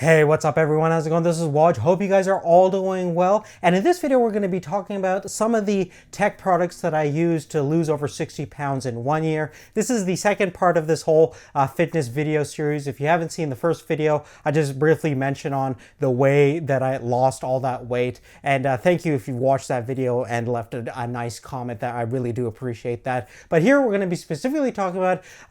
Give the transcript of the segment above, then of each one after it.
Hey, what's up everyone? How's it going? This is Waj. Hope you guys are all doing well. And in this video, we're going to be talking about some of the tech products that I use to lose over 60 pounds in 1 year. This is the second part of this whole fitness video series. If you haven't seen the first video, I just briefly mentioned on the way that I lost all that weight. And thank you if you watched that video and left a nice comment. That I really do appreciate that. But here we're going to be specifically talking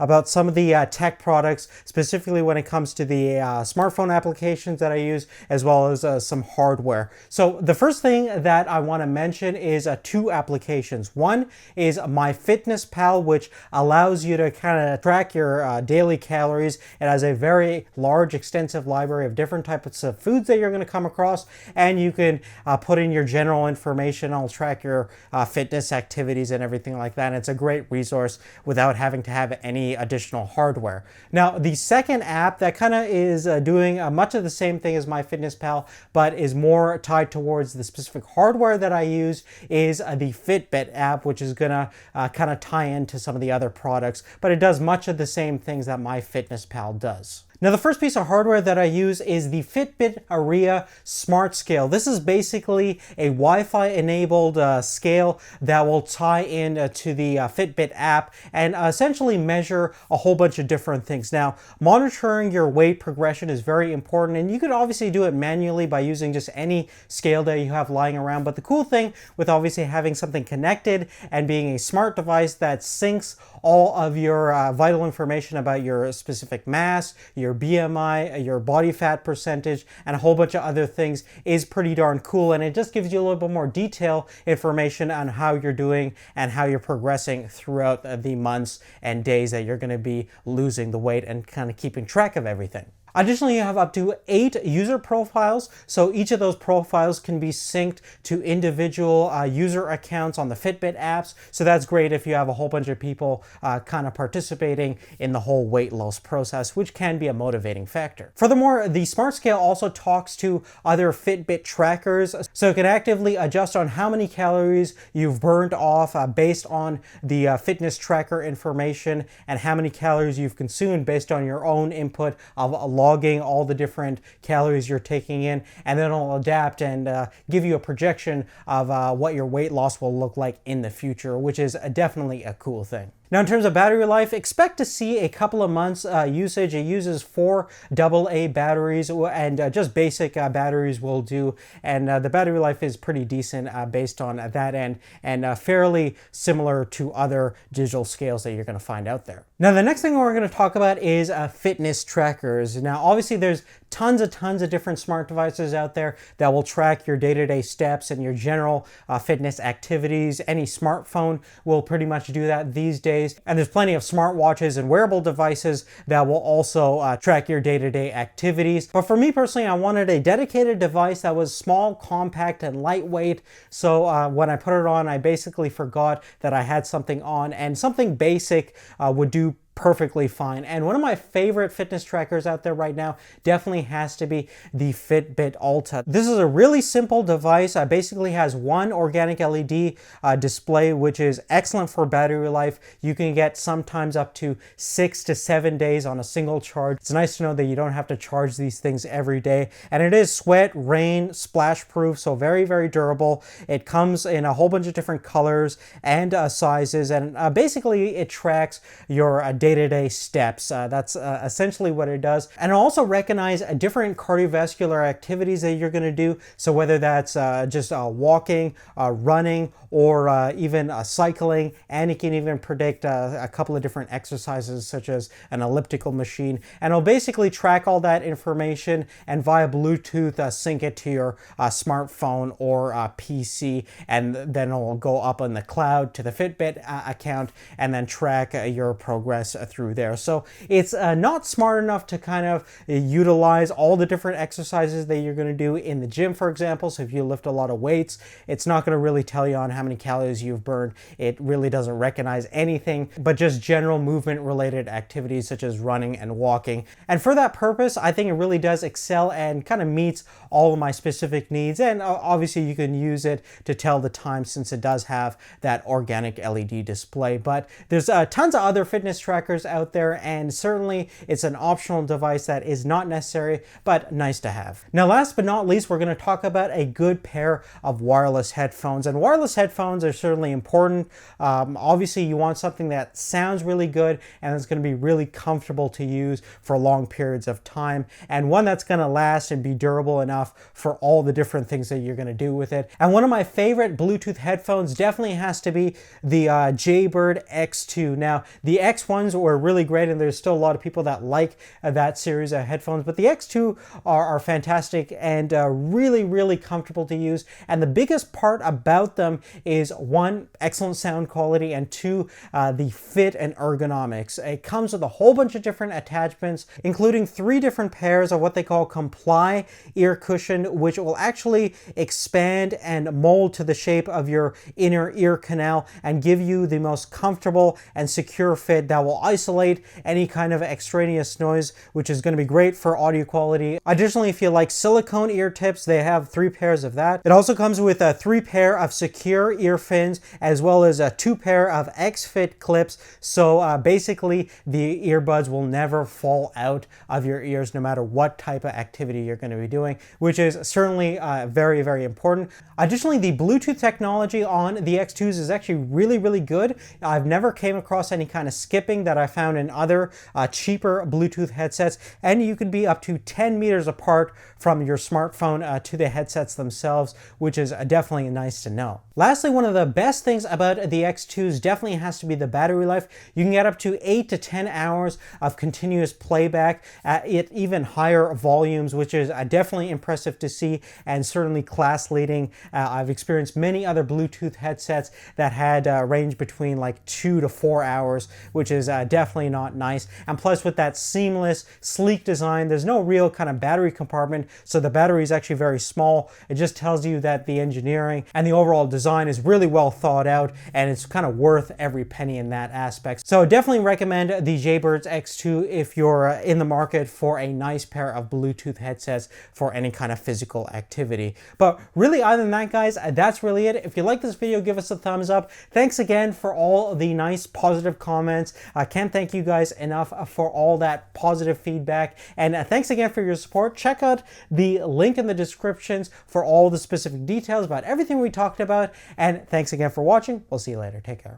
about some of the tech products, specifically when it comes to the smartphone applications that I use, as well as some hardware. So the first thing that I want to mention is two applications. One is MyFitnessPal, which allows you to kind of track your daily calories. It has a very large, extensive library of different types of foods that you're going to come across, and you can put in your general information. It'll track your fitness activities and everything like that. And it's a great resource without having to have any additional hardware. Now, the second app that kind of is doing much of the same thing as MyFitnessPal, but is more tied towards the specific hardware that I use, is the Fitbit app, which is gonna kind of tie into some of the other products, but it does much of the same things that MyFitnessPal does. Now, the first piece of hardware that I use is the Fitbit Aria Smart Scale. This is basically a Wi-Fi enabled scale that will tie in to the Fitbit app and essentially measure a whole bunch of different things. Now, monitoring your weight progression is very important, and you could obviously do it manually by using just any scale that you have lying around. But the cool thing with obviously having something connected and being a smart device that syncs all of your vital information about your specific mass, your BMI, your body fat percentage, and a whole bunch of other things is pretty darn cool. And it just gives you a little bit more detail information on how you're doing and how you're progressing throughout the months and days that you're going to be losing the weight and kind of keeping track of everything. Additionally, you have up to 8 user profiles, so each of those profiles can be synced to individual user accounts on the Fitbit apps, so that's great if you have a whole bunch of people kind of participating in the whole weight loss process, which can be a motivating factor. Furthermore, the Smart Scale also talks to other Fitbit trackers, so it can actively adjust on how many calories you've burned off based on the fitness tracker information and how many calories you've consumed based on your own input of logging all the different calories you're taking in, and then it'll adapt and give you a projection of what your weight loss will look like in the future, which is definitely a cool thing. Now, in terms of battery life, expect to see a couple of months usage. It uses 4 AA batteries, and just basic batteries will do. And the battery life is pretty decent based on that end, and fairly similar to other digital scales that you're going to find out there. Now, the next thing we're going to talk about is fitness trackers. Now, obviously, there's tons of different smart devices out there that will track your day-to-day steps and your general fitness activities. Any smartphone will pretty much do that these days. And there's plenty of smartwatches and wearable devices that will also track your day-to-day activities. But for me personally, I wanted a dedicated device that was small, compact, and lightweight. So when I put it on, I basically forgot that I had something on, and something basic would do perfectly fine. And one of my favorite fitness trackers out there right now definitely has to be the Fitbit Alta. This is a really simple device. It basically has one organic LED display, which is excellent for battery life. You can get sometimes up to 6 to 7 days on a single charge. It's nice to know that you don't have to charge these things every day. And it is sweat, rain, splash proof, so very durable. It comes in a whole bunch of different colors and sizes, and basically it tracks your day-to-day steps. That's essentially what it does. And it'll also recognize different cardiovascular activities that you're going to do. So whether that's just walking, running, or even cycling, and it can even predict a couple of different exercises such as an elliptical machine. And it'll basically track all that information and via Bluetooth sync it to your smartphone or PC, and then it'll go up on the cloud to the Fitbit account and then track your progress through there. So it's not smart enough to kind of utilize all the different exercises that you're going to do in the gym, for example. So if you lift a lot of weights, it's not going to really tell you on how many calories you've burned. It really doesn't recognize anything but just general movement related activities such as running and walking. And for that purpose, I think it really does excel and kind of meets all of my specific needs. And obviously you can use it to tell the time since it does have that organic LED display. But there's tons of other fitness trackers trackers out there, and certainly it's an optional device that is not necessary, but nice to have. Now, last but not least, we're going to talk about a good pair of wireless headphones. And wireless headphones are certainly important. Obviously, you want something that sounds really good and it's going to be really comfortable to use for long periods of time, and one that's going to last and be durable enough for all the different things that you're going to do with it. And one of my favorite Bluetooth headphones definitely has to be the Jaybird X2. Now, the X1s were really great, and there's still a lot of people that like that series of headphones, but the X2 are fantastic and really, really comfortable to use. And the biggest part about them is, one, excellent sound quality, and two, the fit and ergonomics. It comes with a whole bunch of different attachments, including 3 different pairs of what they call Comply ear cushion, which will actually expand and mold to the shape of your inner ear canal and give you the most comfortable and secure fit that will isolate any kind of extraneous noise, which is going to be great for audio quality. Additionally, if you like silicone ear tips, they have 3 pairs of that. It also comes with a 3 pair of secure ear fins, as well as a 2 pair of X-Fit clips. So basically, the earbuds will never fall out of your ears, no matter what type of activity you're going to be doing, which is certainly very, very important. Additionally, the Bluetooth technology on the X2s is actually really, really good. I've never came across any kind of skipping that I found in other cheaper Bluetooth headsets, and you can be up to 10 meters apart from your smartphone to the headsets themselves, which is definitely nice to know. Lastly, one of the best things about the X2s definitely has to be the battery life. You can get up to 8 to 10 hours of continuous playback at even higher volumes, which is definitely impressive to see and certainly class leading. I've experienced many other Bluetooth headsets that had range between like 2 to 4 hours, which is definitely not nice. And plus, with that seamless, sleek design, there's no real kind of battery compartment, so the battery is actually very small. It just tells you that the engineering and the overall design is really well thought out, and it's kind of worth every penny in that aspect. So definitely recommend the Jaybird X2 if you're in the market for a nice pair of Bluetooth headsets for any kind of physical activity. But really, other than that, guys, that's really it. If you like this video, give us a thumbs up. Thanks again for all the nice positive comments. I can't thank you guys enough for all that positive feedback, and thanks again for your support. Check out the link in the descriptions for all the specific details about everything we talked about, and thanks again for watching. We'll see you later. Take care.